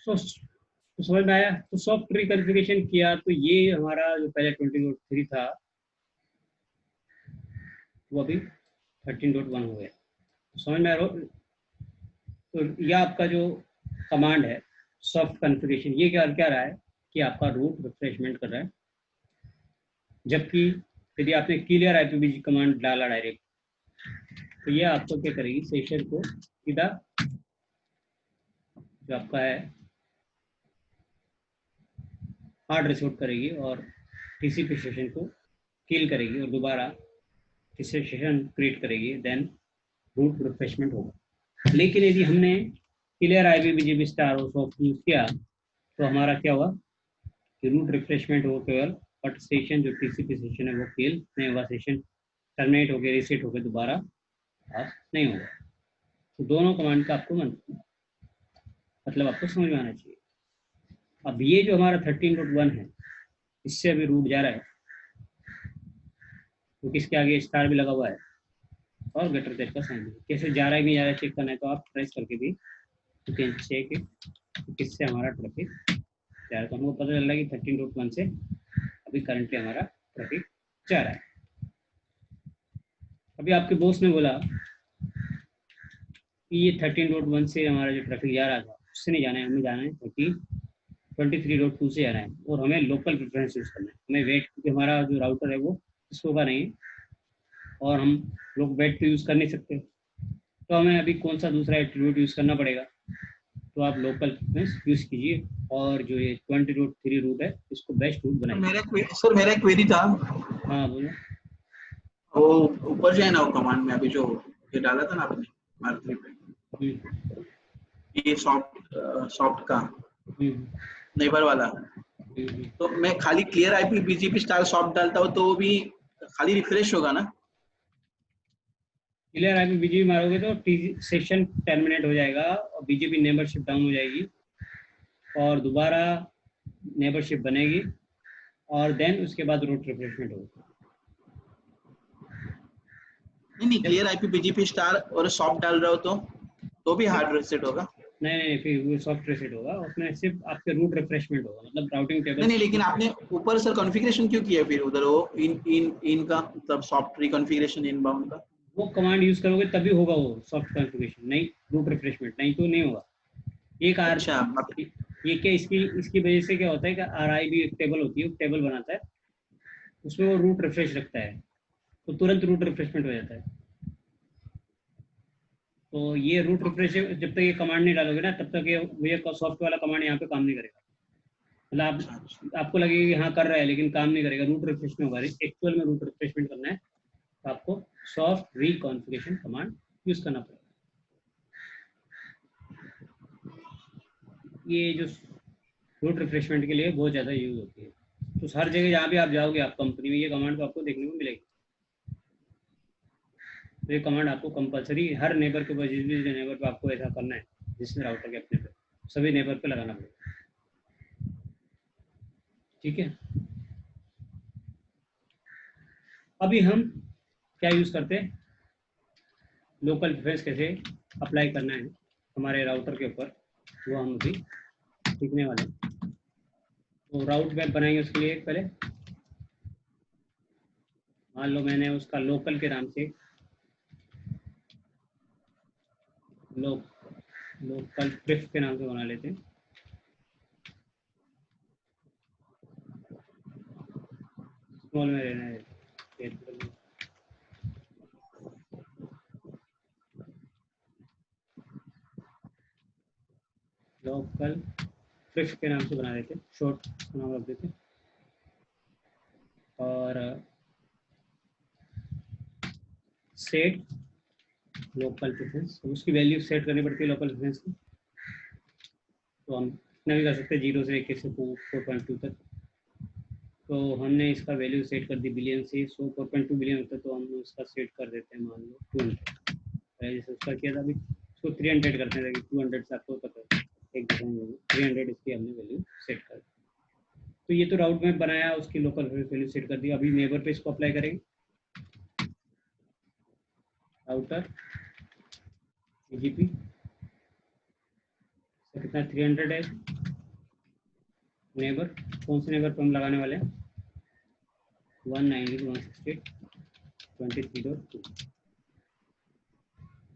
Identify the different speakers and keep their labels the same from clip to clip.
Speaker 1: तो समझ में आया। तो सॉफ्ट रिकॉन्फ़िगरेशन किया तो ये हमारा जो पहले 20.3 था वो अभी 13.1 हो गया। तो समझ में आ रहा हो? तो यह आपका जो कमांड है सॉफ्ट कॉन्फ़िगरेशन, ये क्या क्या रहा है कि आपका रूट रिफ्रेशमेंट कर रहा है, जबकि यदि आपने क्लियर IPv4 कमांड डाला डायरेक्ट तो ये आपको क्या करेगी, सेशन को सीधा जो आपका है हार्ड रिसेट करेगी और TCP सेशन को किल करेगी और दोबारा तीसरे सेशन क्रिएट करेगी, देन रूट रिफ्रेशमेंट होगा। लेकिन यदि हमने क्लियर IPv4 स्टार और सॉफ्ट यूज किया तो हमारा क्या हुआ कि रूट रिफ्रेशमेंट हो केवल, बट सेशन जो TCP सेशन है वो किल नहीं होगा, सेशन टर्मिनेट होकर रीसेट होकर दोबारा ऑफ नहीं होगा। तो दोनों कमांड का आपको मतलब आपको समझ में आना चाहिए। अब ये जो हमारा 13.1 है इससे अभी रूट जा रहा है तो किसके आगे स्टार भी लगा हुआ है और ग्रेटर दैट का साइन। कैसे जा रहा है नहीं जा रहा है चेक करना है तो आप प्रेस करके भी यू कैन चेक किससे हमारा ट्रैफिक जा रहा है। तो हमको पता चल रहा है कि 13.1 से अभी करंटली हमारा ट्रैफिक जा रहा है। अभी आपके बॉस ने बोला कि ये 13.1 से हमारा जो ट्रैफिक जा रहा था उससे नहीं जाना है, हमें जाना है 23.2 से जाना है और हमें लोकल प्रेफरेंस यूज़ करना है। हमें वेट, क्योंकि हमारा जो राउटर है वो इसको का नहीं है और हम लोग वेट तो यूज़ कर नहीं सकते, तो हमें अभी कौन सा दूसरा एट्रीब्यूट यूज़ करना पड़ेगा। तो आप लोकल प्रेफरेंस यूज़ कीजिए और जो ये 20.3 रूट है इसको बेस्ट रूट बनाइए।
Speaker 2: मेरा क्वेरी था।
Speaker 1: हाँ बोलो।
Speaker 2: वो ऊपर जो है ना वो कमांड में अभी जो ये डाला था ना आपने R3 पे, ये सॉफ्ट का नेबर वाला, तो मैं खाली क्लियर IPv4 स्टार सॉफ्ट डालता हूँ तो वो भी खाली रिफ्रेश होगा ना?
Speaker 1: क्लियर IPv4 मारोगे तो सेशन टर्मिनेट हो जाएगा और BGP नेबरशिप डाउन हो जाएगी और दोबारा नेबरशिप बनेगी और देन उसके बाद रूट रिफ्रेशमेंट होगा।
Speaker 2: नहीं, क्लियर IPv4 स्टार और सॉफ्ट डाल रहे हो तो भी हार्ड रीसेट होगा?
Speaker 1: नहीं, फिर वो सॉफ्ट रीसेट होगा, उसमें सिर्फ आपके रूट रिफ्रेशमेंट होगा, मतलब राउटिंग टेबल।
Speaker 2: नहीं, लेकिन आपने ऊपर सर कॉन्फ़िगरेशन क्यों किया फिर उधर वो इन का मतलब सॉफ्ट रिकॉन्फ़िगरेशन इनबाउंड का?
Speaker 1: वो कमांड यूज करोगे तभी होगा वो सॉफ्ट कॉन्फ़िगरेशन, नहीं रूट रिफ्रेशमेंट, नहीं तो नहीं होगा। एक आर
Speaker 2: अच्छा,
Speaker 1: ये क्या इसकी वजह से क्या होता है कि RIB एक टेबल होती है, टेबल बनाता है, उसमें वो रूट रिफ्रेश रखता है तो तुरंत रूट रिफ्रेशमेंट हो जाता है। तो ये रूट रिफ्रेश जब तक ये कमांड नहीं डालोगे ना तब तक ये सॉफ्ट वाला कमांड यहाँ पे काम नहीं करेगा। मतलब आपको लगेगा कि हाँ कर रहा है लेकिन काम नहीं करेगा, रूट रिफ्रेश में होगा। एक्चुअल में रूट रिफ्रेशमेंट करना है तो आपको सॉफ्ट रिकॉन्फ़िगरेशन कमांड यूज करना पड़ेगा। ये जो रूट रिफ्रेशमेंट के लिए बहुत ज़्यादा यूज होती है, तो हर जगह जहाँ भी आप जाओगे आप कंपनी में ये कमांड तो आपको देखने को मिलेगी। तो ये कमांड आपको कंपलसरी हर नेबर के ऊपर, जिस भी नेबर पे आपको ऐसा करना है जिसने राउटर के अपने पे, सभी नेबर पे लगाना पड़ेगा। ठीक है, अभी हम क्या यूज़ करते हैं, लोकल प्रेफरेंस कैसे अप्लाई करना है हमारे राउटर के ऊपर वो हम अभी सीखने वाले हैं। तो राउट वेब बनाएंगे उसके लिए पहले मान लो मैंने उसका लोकल के नाम से लोकल प्रिफ के नाम से बना लेते हैं। स्मॉल में रहना है, लोकल प्रिफ के नाम से बना लेते हैं, शॉर्ट नाम रख देते हैं। और सेट लोकल प्रेफरेंस, उसकी वैल्यू सेट करनी पड़ती है लोकल प्रेफरेंस की। तो हम इतना भी कर सकते हैं 0 से 21 से 4.2 तक। तो हमने इसका वैल्यू सेट कर दी बिलियन से, 4.2 बिलियन होता है तो हम उसका सेट कर देते हैं मान लो 200। जैसे उसका किया था अभी उसको 300 करते हैं, 200 से आपको पता है एक 300 इसकी हमने वैल्यू सेट कर दी। तो ये तो राउट मैप बनाया, उसकी लोकल वैल्यू सेट कर दी। अभी नेबर पे इसको अप्लाई करेंगे। राउटर BGP कितना 300 है नेबर, कौन से नेबर पर हम लगाने वाले हैं? 192.168.23.2।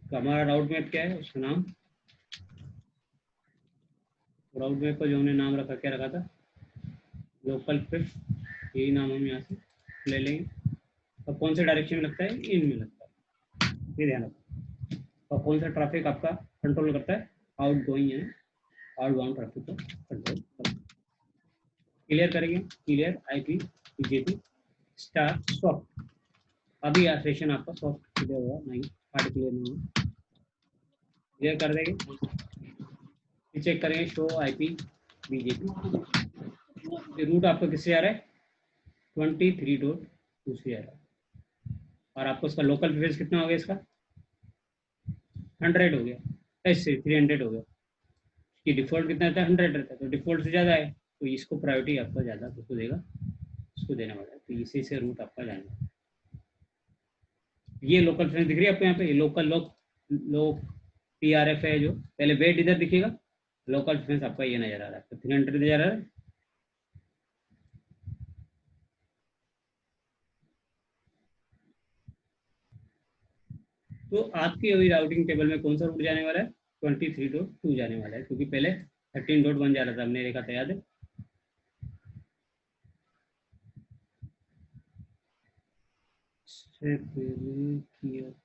Speaker 1: तो हमारा राउट मैप क्या है, उसका नाम, राउट मैप का जो हमने नाम रखा, क्या रखा था? लोकल प्रिफ, यही नाम हम यहाँ से ले लेंगे। और कौन से डायरेक्शन में लगता है? इन में लगता है, ये ध्यान रखो। और कौन सा ट्रैफिक आपका कंट्रोल करता है? आउट गोइंग यानी आउटबाउंड ट्रैफिक को कंट्रोल करता है। क्लियर करेंगे, clear IP BJP star soft. अभी यह सेशन आपका सॉफ्ट क्लियर हुआ, नहीं हार्ड क्लियर नहीं हुआ। क्लियर कर देंगे, चेक करेंगे शो IP BJP। रूट आपका किससे आ रहा है? 23.2 से आ रहा है। और आपको इसका लोकल प्रिफरेंस कितना हो गया? इसका 100 हो गया, ऐसे 300 हो गया। कि डिफॉल्ट कितना रहता है? 100 रहता है, तो डिफॉल्ट से ज़्यादा है, तो इसको प्रायोरिटी आपका ज़्यादा किसको देगा? इसको देने वाला है। तो इसी से रूट आपका जाना है। ये लोकल प्रिफरेंस दिख रही है आपको यहाँ पे, ये लोकल लोक PRF है। जो पहले वेट इधर दिखेगा, लोकल प्रिफरेंस आपका ये नजर आ रहा है, तो 300 नजर आ रहा है। तो आपकी अभी राउटिंग टेबल में कौन सा रूट जाने वाला है? 23.2 जाने वाला है, क्योंकि पहले 13.1 जा रहा था, हमने देखा था, याद है? किया था।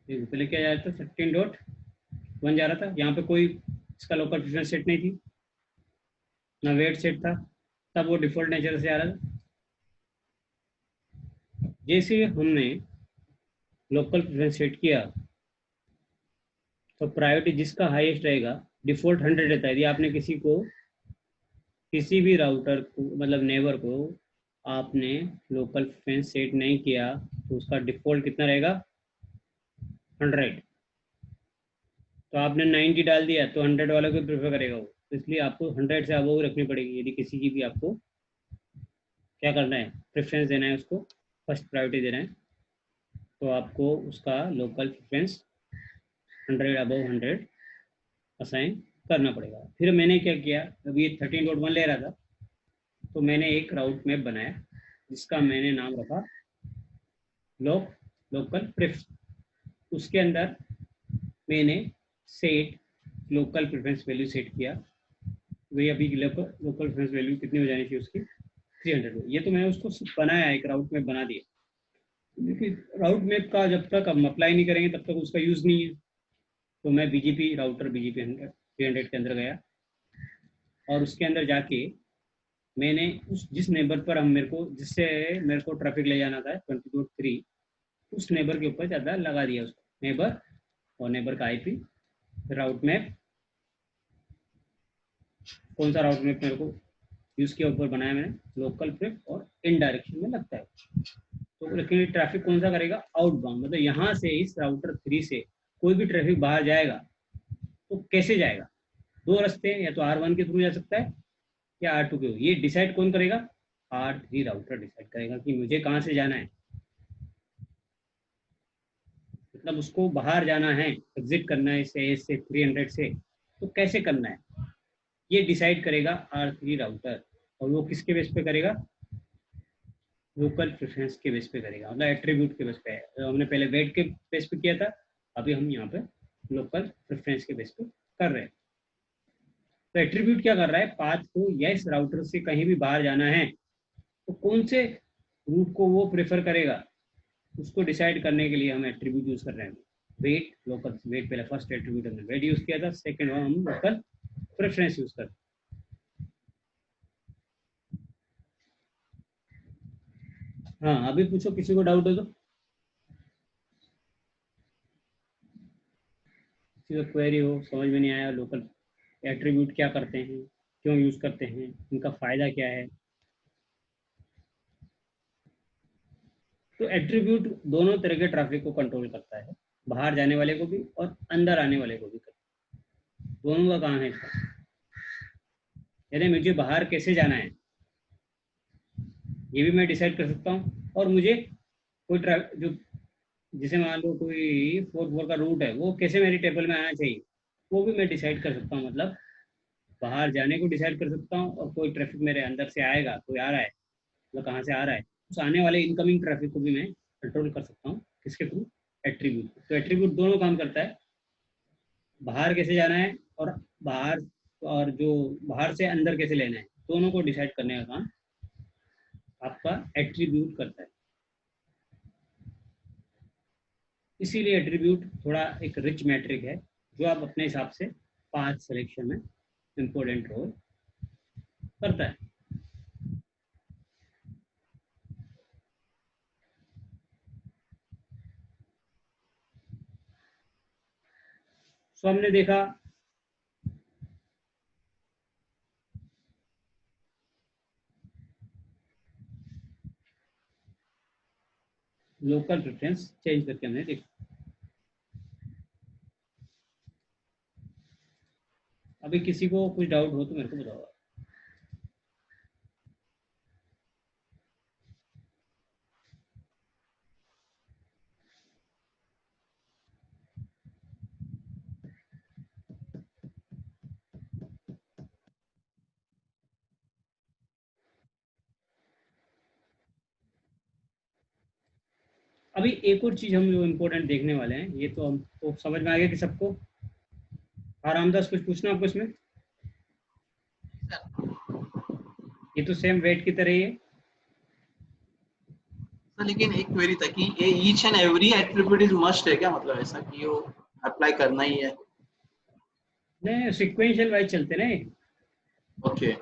Speaker 1: पहले क्या जा रहा था? 13.1 जा रहा था। यहाँ पे कोई इसका लोकल प्रिफरेंस सेट नहीं थी, ना वेट सेट था, तब वो डिफॉल्ट नेचर से आ रहा था। जैसे हमने लोकल प्रिफरेंस सेट किया, तो प्रायोरिटी जिसका हाईएस्ट रहेगा, डिफॉल्ट 100 रहता है। यदि आपने किसी भी राउटर को, मतलब नेबर को, आपने लोकल प्रिफरेंस सेट नहीं किया, तो उसका डिफॉल्ट कितना रहेगा? 100। तो आपने 90 डाल दिया, तो 100 वाला को प्रेफर करेगा वो, तो इसलिए आपको 100 से अबव रखनी पड़ेगी। यदि किसी की भी आपको क्या करना है, प्रेफरेंस देना है, उसको फर्स्ट प्रायोरिटी देना है, तो आपको उसका लोकल प्रेफरेंस 100 अबव 100 असाइन करना पड़ेगा। फिर मैंने क्या किया, अभी ये 13.1 ले रहा था, तो मैंने एक राउट मैप बनाया जिसका मैंने नाम रखा लोकल प्रेफ। उसके अंदर मैंने set local preference value set किया। वही अभी लोकल प्रेफरेंस वैल्यू कितनी हो जानी थी उसकी? 300। ये तो मैंने उसको बनाया, एक राउट मैप बना दिया। देखिए, राउट मैप का जब तक हम अप्लाई नहीं करेंगे तब तक उसका यूज़ नहीं है। तो मैं BGP राउटर BGP 300 के अंदर गया, और उसके अंदर जाके मैंने जिस नेबर पर जिससे मेरे को ट्रैफिक ले जाना था 20.3, उस नेबर के ऊपर ज़्यादा लगा दिया उसको, नेबर और नेबर का IP। राउट मैप, कौन सा राउट मैप मेरे को यूज़ किया, ऊपर बनाया मैंने लोकल प्रेफ, और इन डायरेक्शन में लगता है। तो लेकिन ट्रैफिक कौन सा करेगा? आउटबाउंड। मतलब यहाँ से इस राउटर 3 से कोई भी ट्रैफिक बाहर जाएगा तो कैसे जाएगा? दो रास्ते हैं, या तो R1 के थ्रू जा सकता है या R2 के। ये डिसाइड कौन करेगा? R3 राउटर डिसाइड करेगा कि मुझे कहाँ से जाना है। मतलब उसको बाहर जाना है, एग्जिट करना है इससे 300 से, तो कैसे करना है ये डिसाइड करेगा R3 राउटर। और वो किसके बेस पे करेगा? लोकल प्रेफरेंस के बेस पे करेगा, मतलब एट्रीब्यूट के बेस पे। हमने पहले वेट के बेस पे किया था, अभी हम यहाँ पे लोकल प्रेफरेंस के बेस पे कर रहे हैं। तो एट्रीब्यूट क्या कर रहा है? पाथ को, या इस राउटर से कहीं भी बाहर जाना है तो कौन से रूट को वो प्रेफर करेगा, उसको डिसाइड करने के लिए हम एट्रीब्यूट यूज कर रहे हैं। वेट, लोकल वेट, पहले फर्स्ट एट्रीब्यूट हमने वेट यूज किया था, सेकंड हम लोकल प्रेफरेंस यूज करते हैं। हाँ, अभी पूछो, किसी को डाउट हो तो, किसी को क्वेरी हो, समझ में नहीं आया लोकल एट्रीब्यूट क्या करते हैं, क्यों यूज करते हैं, इनका फायदा क्या है। तो एट्रीब्यूट दोनों तरह के ट्रैफिक को कंट्रोल करता है, बाहर जाने वाले को भी और अंदर आने वाले को भी करता है। दोनों का काम है इसका। यानी मुझे बाहर कैसे जाना है, ये भी मैं डिसाइड कर सकता हूँ। और मुझे कोई जो जिसे मान लो कोई 4-4 का रूट है वो कैसे मेरी टेबल में आना चाहिए वो भी मैं डिसाइड कर सकता हूँ। मतलब बाहर जाने को डिसाइड कर सकता हूँ, और कोई ट्रैफिक मेरे अंदर से आएगा, कोई आ रहा है, मतलब कहाँ से आ रहा है, उस आने वाले इनकमिंग ट्रैफिक को भी मैं कंट्रोल कर सकता हूँ। किसके थ्रू? एट्रीब्यूट। तो एट्रीब्यूट दोनों काम करता है, बाहर कैसे जाना है और बाहर, और जो बाहर से अंदर कैसे लेना है, दोनों को डिसाइड करने का काम आपका एट्रीब्यूट करता है। इसीलिए एट्रीब्यूट थोड़ा एक रिच मैट्रिक है, जो आप अपने हिसाब से पाथ सिलेक्शन में इम्पोर्टेंट रोल करता है। सो हमने देखा लोकल प्रेफरेंस चेंज करके हमने देखा। अभी किसी को कुछ डाउट हो तो मेरे को बताओ। अभी एक और चीज हम जो इम्पोर्टेंट देखने वाले हैं, ये तो हमको समझ में आ गया कि सबको। आरामदास कुछ पूछना आपको इसमें? ये तो सेम वेट की तरह ही है।
Speaker 2: तो लेकिन एक क्वेरी था कि ये each and every attribute is must है क्या, मतलब ऐसा कि वो अप्लाई करना ही है?
Speaker 1: नहीं, सिक्वेंशियल वाइज चलते ना।
Speaker 2: ओके।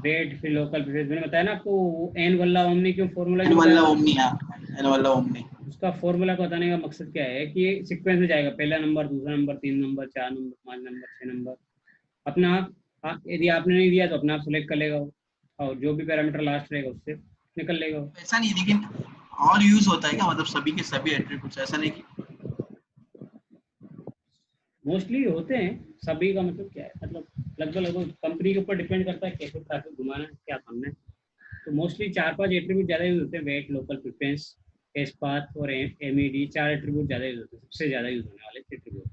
Speaker 1: वेट फिर लोकल प्रेफरेंस, मैंने बताया ना आपको, एन वल्ला ओमनी क्यों फॉर्मूला
Speaker 2: एन
Speaker 1: जो
Speaker 2: वाला
Speaker 1: बताया था।
Speaker 2: ओमनी, हाँ एन वाला ओमनी।
Speaker 1: उसका फॉर्मूला को बताने का मकसद क्या है कि ये सीक्वेंस में जाएगा, पहला नंबर, दूसरा number, 3 number, 4 number, 5 number, 6 number. अपना यदि आपने नहीं दिया तो अपना आप सेलेक्ट कर लेगा वो, और जो भी पैरामीटर लास्ट रहेगा उससे निकल लेगा वो।
Speaker 2: ऐसा नहीं, लेकिन और यूज होता है क्या, मतलब सभी के सभी एट्रीब्यूट्स, ऐसा नहीं कि
Speaker 1: मोस्टली होते हैं। सभी का मतलब क्या है, मतलब लगभग लगभग कंपनी के ऊपर डिपेंड करता है कैसे ट्रैफिक घुमाना है, क्या करना है। तो मोस्टली 4-5 एट्रीब्यूट ज़्यादा यूज होते हैं, weight, local preference, AS path और एमईडी। 4 एट्रीब्यूट ज़्यादा यूज होते हैं, सबसे ज़्यादा यूज होने वाले एट्रीब्यूट।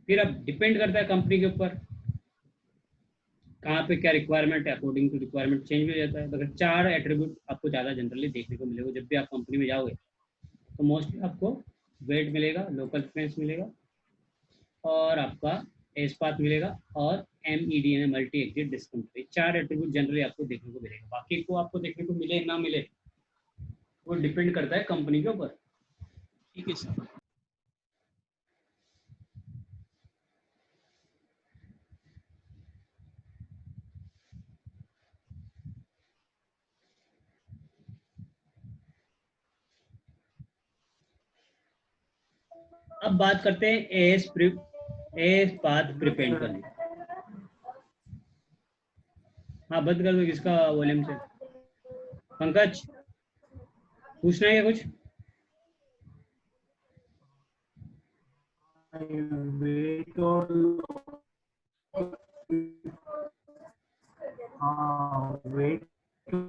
Speaker 1: फिर अब डिपेंड करता है कंपनी के ऊपर कहाँ पे क्या रिक्वायरमेंट है, अकॉर्डिंग टू रिक्वायरमेंट चेंज भी हो जाता है। अगर 4 एट्रीब्यूट आपको ज़्यादा जनरली देखने को मिलेगा जब भी आप कंपनी में जाओगे, तो मोस्टली आपको वेट मिलेगा, लोकल प्रेफरेंस मिलेगा, और आपका एस पाथ मिलेगा, और एम ई डी यानी मल्टी एग्जिट डिस्कम्पनी। 4 एट्रीब्यूट जनरली आपको देखने को मिलेगा। बाकी को आपको देखने को मिले ना मिले वो डिपेंड करता है कंपनी के ऊपर।
Speaker 2: ठीक है सर।
Speaker 1: अब बात करते हैं एस पाथ प्रिपेंड करने। हाँ, बंद कर दो किसका वॉल्यूम से। पंकज, पूछना है क्या कुछ?
Speaker 3: वेट और हाँ, वेट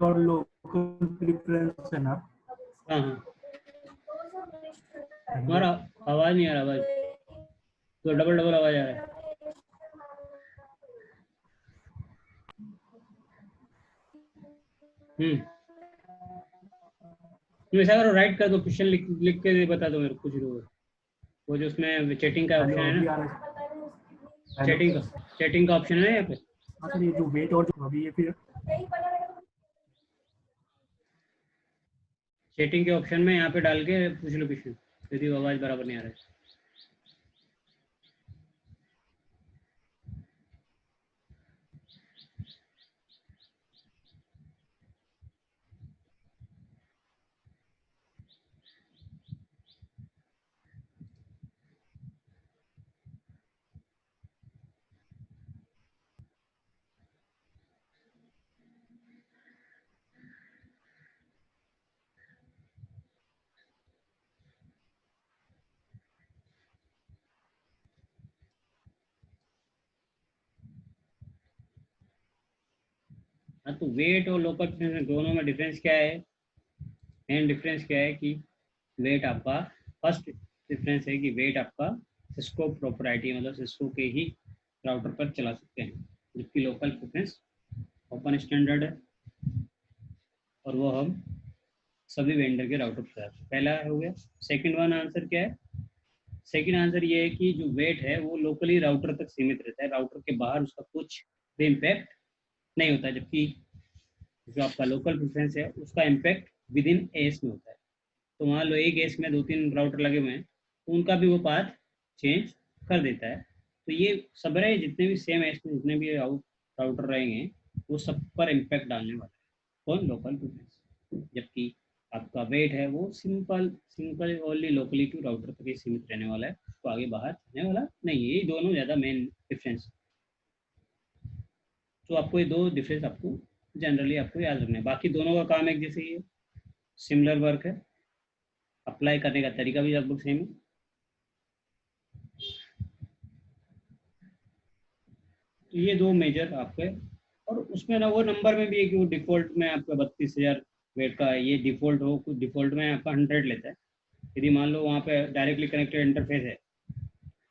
Speaker 3: और लोकल प्रेफरेंस है ना।
Speaker 1: हाँ हाँ, तुम्हारा आवाज नहीं आ रहा, आवाज तो डबल डबल आवाज आ रहा है। तुम ऐसा करो, राइट कर दो, क्वेश्चन लिख लिख के बता दो मेरे को कुछ दो। वो जो उसमें चैटिंग का ऑप्शन
Speaker 3: हेलो,
Speaker 1: है
Speaker 3: अभी
Speaker 1: ना,
Speaker 3: आ रहा है? हेलो।
Speaker 1: चैटिंग का ऑप्शन है ना यहाँ पे।
Speaker 3: हाँ सर, ये जो वेट और जो अभी ये फिर
Speaker 1: चैटिंग के ऑप्शन में यहाँ पे डाल के पूछ लो क्वेश्चन, यदि आवाज बराबर नहीं आ रहा है। हाँ, तो वेट और लोकल प्रिफरेंस दोनों में डिफरेंस क्या है? मेन डिफरेंस क्या है कि वेट आपका, फर्स्ट डिफरेंस है कि वेट आपका सिस्को प्रोपराइटी मतलब सिस्को के ही राउटर पर चला सकते हैं, जबकि लोकल प्रेफरेंस ओपन स्टैंडर्ड है और वो हम सभी वेंडर के राउटर पर चला सकते हैं। पहला हो गया। सेकंड वन आंसर क्या है? सेकंड आंसर ये है कि जो वेट है वो लोकली राउटर तक सीमित रहता है, राउटर के बाहर उसका कुछ भी इम्पैक्ट नहीं होता, जबकि जो आपका लोकल प्रेफरेंस है उसका इम्पैक्ट विद इन एस में होता है। तो मान लो एक एस में 2-3 राउटर लगे हुए हैं, तो उनका भी वो पाथ चेंज कर देता है। तो ये सब रहे जितने भी सेम एस में जितने भी राउटर रहेंगे वो सब पर इम्पैक्ट डालने वाला है कौन? Local preference. जबकि आपका वेट है वो simple simple only locally to router तक ही सीमित रहने वाला है, उसको आगे बाहर जाने वाला नहीं है। ये दोनों ज़्यादा मेन डिफरेंस। तो आपको ये दो डिफरेंस आपको जनरली आपको याद रखना है, बाकी दोनों का काम एक जैसे ही है, सिमिलर वर्क है, अप्लाई करने का तरीका भी लगभग सेम है। तो ये दो मेजर आपके, और उसमें ना वो नंबर में भी है कि वो डिफ़ॉल्ट में आपका 32,000 वेट का है, ये डिफ़ॉल्ट हो, कुछ डिफ़ॉल्ट में आपका 100 लेता है। यदि मान लो वहाँ पे डायरेक्टली कनेक्टेड इंटरफेस है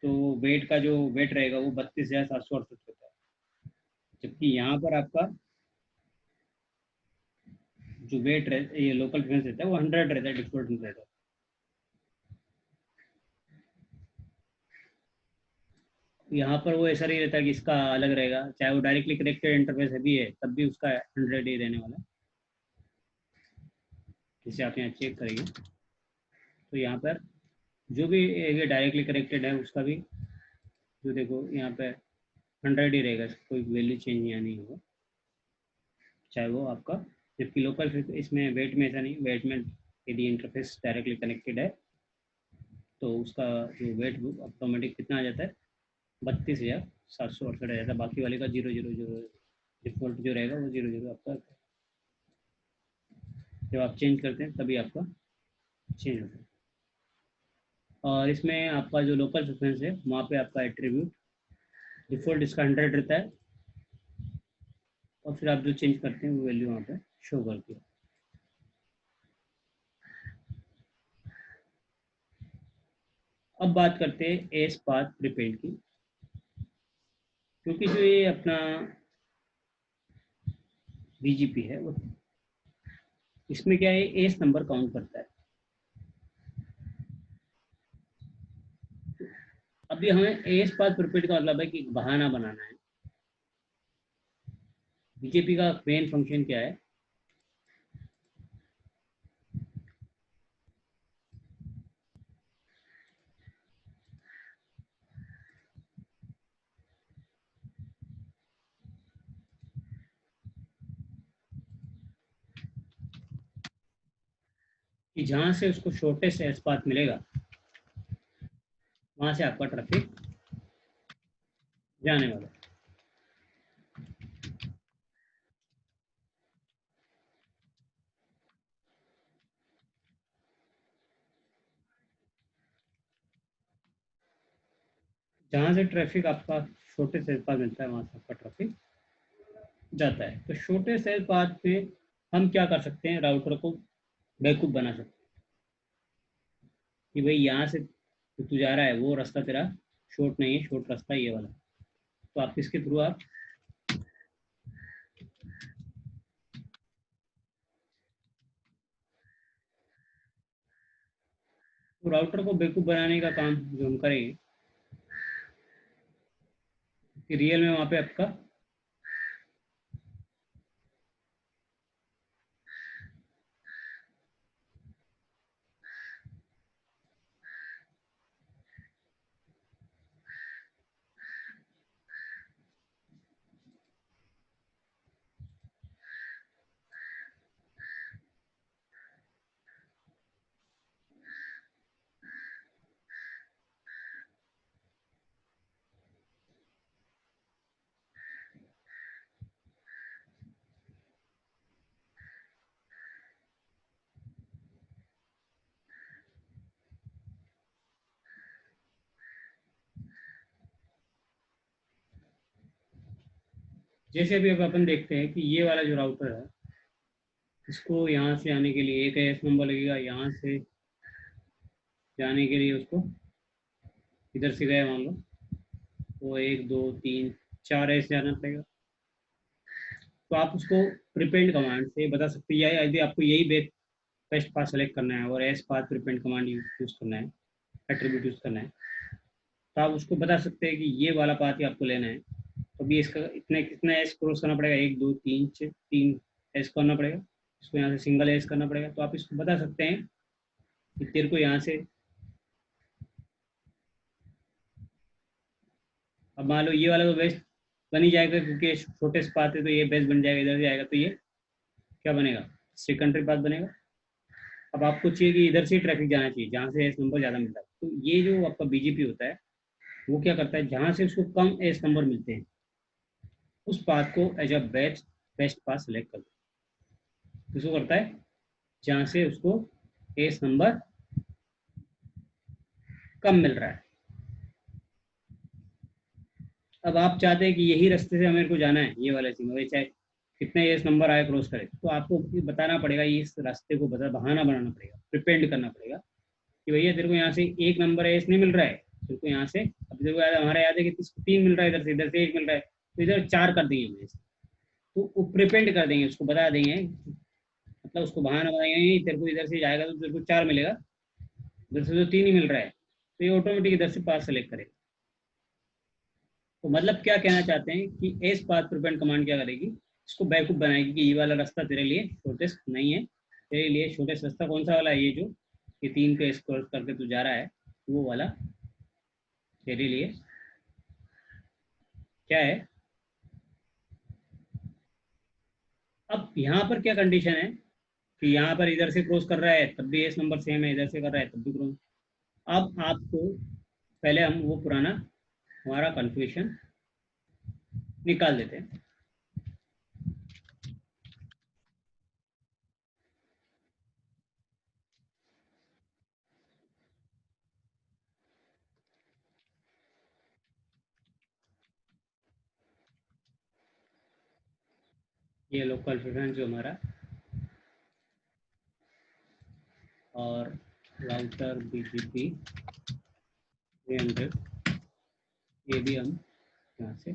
Speaker 1: तो वेट का जो वेट रहेगा वो 32,768 होता है, जबकि यहाँ पर आपका जो वेट रहे ये लोकल डिफरेंस रहता है वो 100 रहता है, डिफ़ॉल्ट में रहता है। यहाँ पर वो ऐसा नहीं रहता कि इसका अलग रहेगा, चाहे वो डायरेक्टली कनेक्टेड इंटरफेस है भी है तब भी उसका 100 ही रहने वाला है। जिसे आप यहाँ चेक करेंगे तो यहाँ पर जो भी ये डायरेक्टली कनेक्टेड है उसका भी जो देखो यहाँ पे 100 ही रहेगा, कोई वैल्यू चेंज यहाँ नहीं होगा, चाहे वो आपका। जबकि लोकल इसमें वेट में ऐसा नहीं, वेट में यदि इंटरफेस डायरेक्टली कनेक्टेड है तो उसका जो वेट ऑटोमेटिक कितना आ जाता है? 32,768 आ जाता है, बाकी वाले का 000 डिफॉल्ट जो रहेगा वो 00 आपका जब आप चेंज करते हैं तभी आपका चेंज होता है। और इसमें आपका जो लोकल प्रेफरेंस है वहाँ पे आपका एट्रीब्यूट डिफ़ॉल्ट इसका 100 रहता है, और फिर आप जो चेंज करते हैं वो वैल्यू वहाँ पे शो करती है। अब बात करते हैं एस पाथ प्रीपेड की, क्योंकि जो ये अपना बीजीपी है वो इसमें क्या है, एस नंबर काउंट करता है। अभी हमें एस पाथ प्रीपेड का मतलब है कि बहाना बनाना है। बीजेपी का मेन फंक्शन क्या है? कि जहाँ से उसको शॉर्टेस्ट एस पाथ मिलेगा वहाँ से आपका ट्रैफिक जाने वाला है। जहाँ से ट्रैफिक आपका छोटे सेल पाथ मिलता है वहाँ से आपका ट्रैफिक जाता है। तो छोटे सेल पाथ पे हम क्या कर सकते हैं, राउटर को बेवकूफ़ बना सकते हैं कि भाई यहाँ से तू जा रहा है वो रास्ता तेरा शॉर्ट नहीं है, शॉर्ट रास्ता ये वाला। तो आप इसके थ्रू आप तो राउटर को बेवकूफ़ बनाने का काम जो हम करेंगे कि रियल में वहाँ पे आपका जैसे अभी अब अपन देखते हैं कि ये वाला जो राउटर है, इसको यहाँ से आने के लिए एक एस नंबर लगेगा, यहाँ से जाने के लिए उसको इधर से गए मान लो तो 1 2 3 4 एस जाना पड़ेगा। तो आप उसको प्रिपेंड कमांड से बता सकते हैं, या यदि आपको यही बेस्ट पाथ सेलेक्ट करना है और एस पाथ प्रिपेंड कमांड यूज करना है, एट्रीब्यूट यूज करना है, तो आप उसको बता सकते हैं कि ये वाला पाथ ही आपको लेना है। तो अभी इसका इतने कितना एस क्रॉस करना पड़ेगा, 1 2 3 एस करना पड़ेगा, इसको यहाँ से सिंगल एस करना पड़ेगा। तो आप इसको बता सकते हैं कि तेरे को यहाँ से, अब मान लो ये वाला तो बेस्ट बन ही जाएगा क्योंकि छोटे से पाथ है, तो ये बेस्ट बन जाएगा, इधर से आएगा तो ये क्या बनेगा, सेकेंडरी पाथ बनेगा। अब आपको चाहिए कि इधर से ट्रैफिक जाना चाहिए जहाँ से एस नंबर ज़्यादा मिलता है, तो ये जो आपका बीजीपी होता है वो क्या करता है, जहाँ से उसको कम एस नंबर मिलते हैं उस पाथ को as a best path select करता है। इसको करता है जहाँ से उसको एस नंबर कम मिल रहा है। अब आप चाहते हैं कि यही रास्ते से हमें को जाना है, ये वाला सीमा चाहे कितने एस नंबर आए क्रॉस करे, तो आपको बताना पड़ेगा, इस रास्ते को बहाना बनाना पड़ेगा, प्रिपेंड करना पड़ेगा कि भैया तेरे को यहाँ से 1 नंबर एस नहीं मिल रहा है, तेरे को यहाँ से, अब तेरे को हमारा याद है कि 3 मिल रहा है, इधर से 1 मिल रहा है, तो इधर 4 कर देंगे हम इसे। तो वो प्रिपेंड कर देंगे, उसको बता देंगे, मतलब उसको बहाना बनाएंगे, तेरे को इधर से जाएगा तो तेरे को 4 मिलेगा, इधर से तो 3 ही मिल रहा है, तो ये ऑटोमेटिक इधर से पास सेलेक्ट करेगा। तो मतलब क्या कहना चाहते हैं कि एस पाथ प्रिपेंड कमांड क्या करेगी, इसको बैकअप बनाएगी कि ये वाला रास्ता तेरे लिए शॉर्टेस्ट नहीं है, तेरे लिए शॉर्टेस्ट रास्ता कौन सा वाला है, ये जो ये 3 के स्कोर करके तू जा रहा है वो वाला तेरे लिए क्या है। अब यहाँ पर क्या कंडीशन है कि यहाँ पर इधर से क्रॉस कर रहा है तब भी एस नंबर सेम है, इधर से कर रहा है तब भी क्रॉस। अब आपको पहले हम वो पुराना हमारा कन्फ्यूजन निकाल देते हैं। ये लोकल कन्फ्यूजन जो हमारा, और राउटर बीजीपी 300, ये भी हम यहाँ से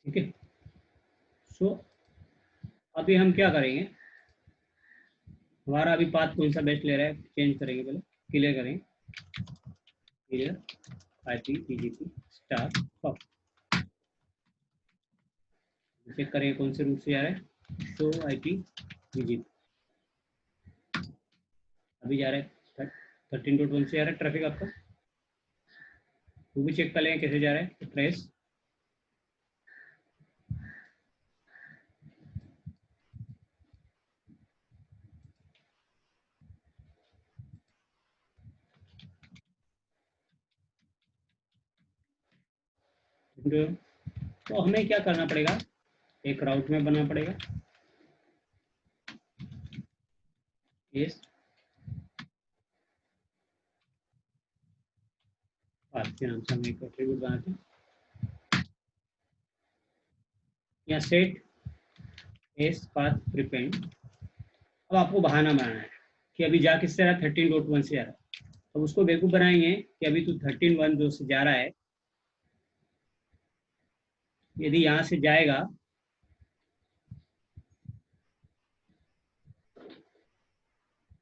Speaker 1: ठीक है। सो अभी हम क्या करेंगे, हमारा अभी पाथ कौन सा बेस्ट ले रहा है, चेंज करेंगे, पहले क्लियर करेंगे, clear IP BGP star pub, check करेंगे कौन से रूट से जा रहा है, शो IP BGP अभी जा रहा है 13.1 से जा रहा है ट्रैफिक आपका, वो भी चेक कर लेंगे कैसे जा रहा है, ट्रेस तो हमें क्या करना पड़ेगा, एक राउट में बनना पड़ेगा, इस पाथ के नाम से हम एक एट्रीब्यूट बनाते हैं, या सेट एस पाथ प्रिपेंड। अब आपको बहाना बनाना है कि अभी जा किससे रहा है, 13.1 से जा रहा है, तो उसको बेवकूफ बनाएंगे कि अभी तू 13.1 जो से जा रहा है, यदि यहाँ से जाएगा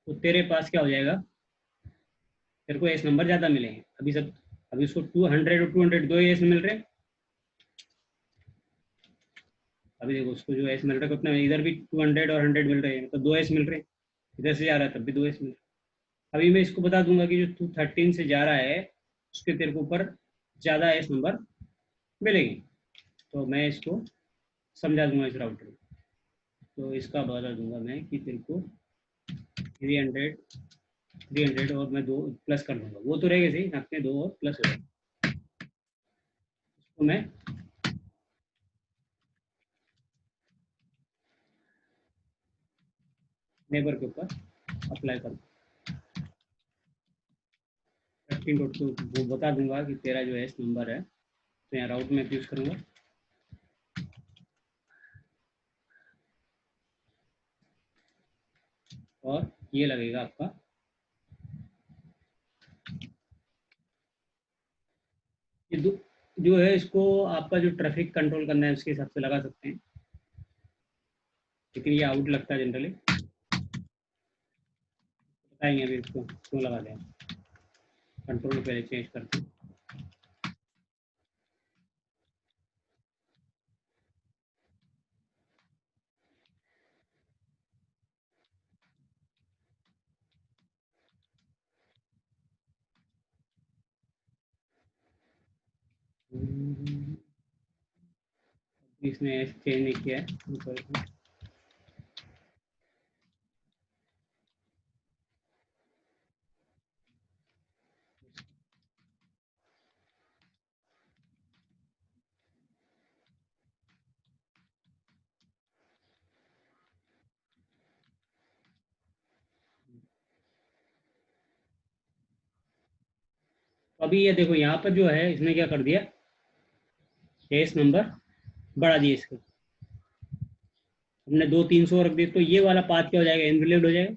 Speaker 1: तो तेरे पास क्या हो जाएगा, तेरे को एस नंबर ज़्यादा मिलेंगे। अभी उसको 200 और 200 दो एस मिल रहे हैं। अभी देखो उसको जो एस मिल रहा है कितना, इधर भी 200 और 100 मिल रहे हैं, तो 2 एस मिल रहे हैं, इधर से जा रहा है तब भी 2 एस मिल रहे हैं। अभी मैं इसको बता दूंगा कि जो तू 13 से जा रहा है उसके तेरे को ऊपर ज़्यादा एस नंबर मिलेंगे, तो मैं इसको समझा दूंगा इस राउटर में। तो इसका बता दूंगा मैं कि तेरे को 300 और मैं 2 प्लस कर दूंगा, वो तो रहेगा सही, अपने 2 और प्लस हो जाएगा, तो मैं नेबर के ऊपर अप्लाई करूँ 13 डॉट को वो बता दूंगा कि तेरा जो एस नंबर है, तो यहाँ राउट मैप यूज़ करूँगा। और ये लगेगा आपका ये जो है, इसको आपका जो ट्रैफिक कंट्रोल करना है उसके हिसाब से लगा सकते हैं, लेकिन ये आउट लगता है जनरली। बताएंगे अभी इसको क्यों लगा दें, कंट्रोल पहले चेंज करते हैं। इसने चेंज नहीं किया है। अभी ये देखो यहाँ पर जो है इसने क्या कर दिया, केस नंबर बढ़ा दिया इसको, हमने 2 300 रख दिए, तो ये वाला पाथ क्या हो जाएगा, इनवैलिड हो जाएगा।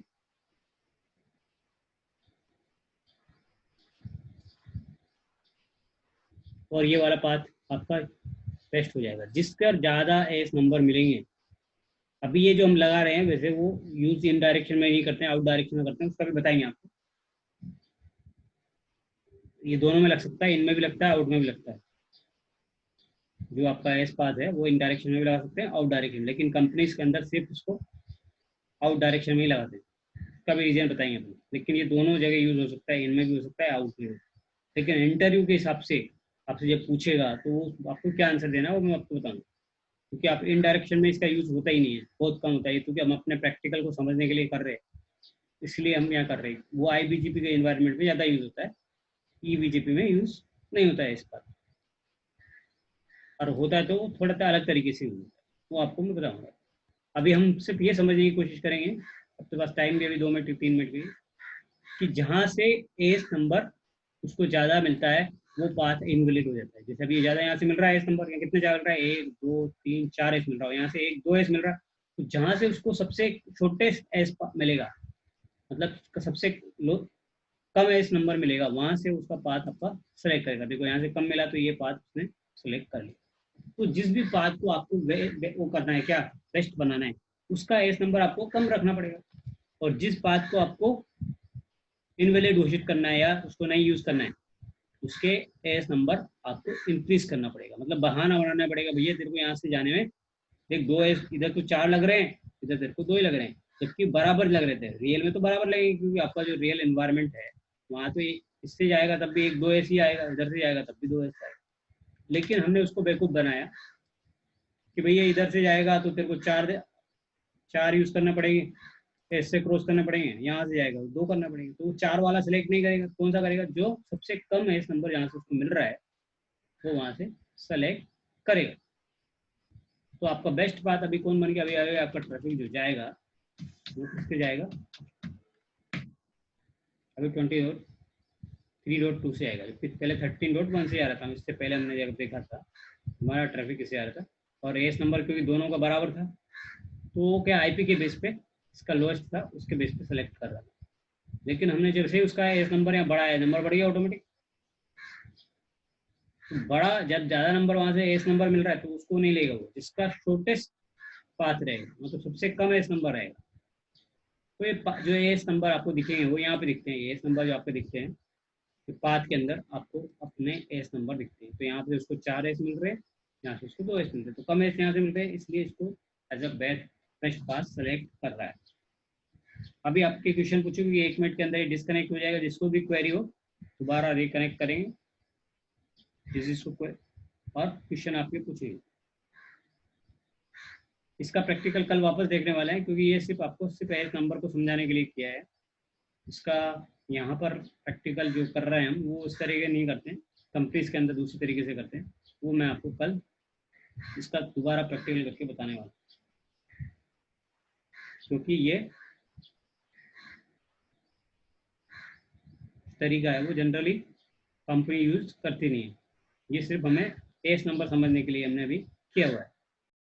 Speaker 1: और ये वाला पाथ आपका टेस्ट हो जाएगा, जिसका ज़्यादा एस नंबर मिलेंगे। अभी ये जो हम लगा रहे हैं वैसे वो यूज इन डायरेक्शन में नहीं करते हैं, आउट डायरेक्शन में करते हैं, उसका भी बताएंगे आपको। ये दोनों में लग सकता है, इनमें भी लगता है, आउट में भी लगता है। जो आपका एस पाथ है वो इन डायरेक्शन में भी लगा सकते हैं, आउट डायरेक्शन, लेकिन कंपनीज के अंदर सिर्फ उसको आउट डायरेक्शन में ही लगाते हैं। उसका भी रीजन बताएंगे अपन, लेकिन ये दोनों जगह यूज हो सकता है, इनमें भी हो सकता है, आउट में भी। लेकिन इंटरव्यू के हिसाब से आपसे जब पूछेगा तो वो आपको क्या आंसर देना है वो मैं आपको बताऊंगा, क्योंकि आप इन डायरेक्शन में इसका यूज होता ही नहीं है, बहुत कम होता है, क्योंकि हम अपने प्रैक्टिकल को समझने के लिए कर रहे हैं, इसलिए हम यहाँ कर रहे हैं। वो IBGP के इन्वायरमेंट में ज़्यादा यूज होता है, EBGP में यूज नहीं होता है इसका, और होता है तो वो थोड़ा अलग तरीके से यूज होता है, वो आपको मैं बताऊँगा। अभी हम सिर्फ ये समझने की कोशिश करेंगे, आपके पास टाइम भी अभी 2 मिनट 3 मिनट की, कि जहाँ से एस नंबर उसको ज़्यादा मिलता है वो पाथ इनवैलिड हो जाता है। जैसे अभी ज़्यादा यहाँ से मिल रहा है एस नंबर, यहाँ कितने ज़्यादा मिल रहा है, 1 2 3 4 एस मिल रहा है, यहाँ से 1 2 एस मिल रहा है, तो जहाँ से उसको सबसे छोटे एस मिलेगा, मतलब सबसे लो कम एस नंबर मिलेगा, वहाँ से उसका पाथ आपका सेलेक्ट करेगा। देखो यहाँ से कम मिला तो ये पाथ उसने सेलेक्ट कर लिया। तो जिस भी पाथ को आपको वो करना है, क्या बेस्ट बनाना है, उसका एस नंबर आपको कम रखना पड़ेगा, और जिस पाथ को आपको इनवैलिड घोषित करना है या उसको नहीं यूज करना है, उसके एस नंबर आपको इंक्रीज करना पड़ेगा, मतलब बहाना बनाना पड़ेगा, भैया तेरे को यहाँ से जाने में देख 2 एस, इधर तो 4 लग रहे हैं, इधर तेरे को 2 ही लग रहे हैं, जबकि बराबर लग रहे थे, रियल में तो बराबर लगेंगे, क्योंकि आपका जो रियल एनवायरनमेंट है वहाँ तो इससे जाएगा तब भी 1 2 एस ही आएगा, इधर से जाएगा तब भी 2 एस आएगा। लेकिन हमने उसको बेवकूफ़ बनाया कि भैया इधर से जाएगा तो तेरे को 4 यूज करना पड़ेगी, एस से क्रॉस करना पड़ेंगे, यहाँ से जाएगा 2 करना पड़ेगा, तो वो 4 वाला सेलेक्ट नहीं करेगा, कौन सा करेगा, जो सबसे कम एस नंबर जहाँ से उसको मिल रहा है वो वहाँ से सेलेक्ट करेगा। तो आपका बेस्ट पाथ अभी कौन बन गया, अभी आएगा आपका ट्रैफिक जो जाएगा वो किससे जाएगा, अभी 23.2 से आएगा, पहले 13.1 से आ रहा था, इससे पहले हमने जब देखा था हमारा ट्रैफिक इससे आ रहा था, और एस नंबर क्योंकि दोनों का बराबर था, तो वो क्या IP के बेस पे इसका लोएस्ट था उसके बेस पे सेलेक्ट कर रहा था। लेकिन हमने जैसे ही उसका एस नंबर यहाँ बढ़ाया, नंबर बढ़ गया ऑटोमेटिक, तो बड़ा जब ज़्यादा नंबर वहाँ से एस नंबर मिल रहा है तो उसको नहीं लेगा, वो जिसका शॉर्टेस्ट पाथ रहेगा, मतलब सबसे कम एस नंबर रहेगा। तो ये जो एस नंबर आपको दिखेंगे वो यहाँ पे दिखते हैं, एस नंबर जो आपको दिखते हैं तो पाथ के अंदर आपको अपने एस नंबर दिखते हैं, तो यहाँ पे उसको 4 एस मिल रहे हैं, यहाँ से उसको 2 एस मिल रहे हैं, तो कम एस यहाँ से मिल रहे हैं, इसलिए इसको as a best path select कर रहा है। अभी आपके क्वेश्चन पूछूंगी 1 मिनट के अंदर ये डिस्कनेक्ट हो जाएगा, जिसको भी क्वेरी हो दोबारा रिकनेक्ट करेंगे, और क्वेश्चन आपके पूछेंगे। इसका प्रैक्टिकल कल वापस देखने वाले हैं, क्योंकि ये सिर्फ आपको सिर्फ एस नंबर को समझाने के लिए किया है। इसका यहाँ पर प्रैक्टिकल जो कर रहे हैं हम वो उस तरीके नहीं करते हैं, कंपनीज के अंदर दूसरी तरीके से करते हैं, वो मैं आपको कल इसका दोबारा प्रैक्टिकल करके बताने वाला हूँ, क्योंकि ये तरीका है वो जनरली कंपनी यूज करती नहीं है। ये सिर्फ हमें एस नंबर समझने के लिए हमने अभी किया हुआ है।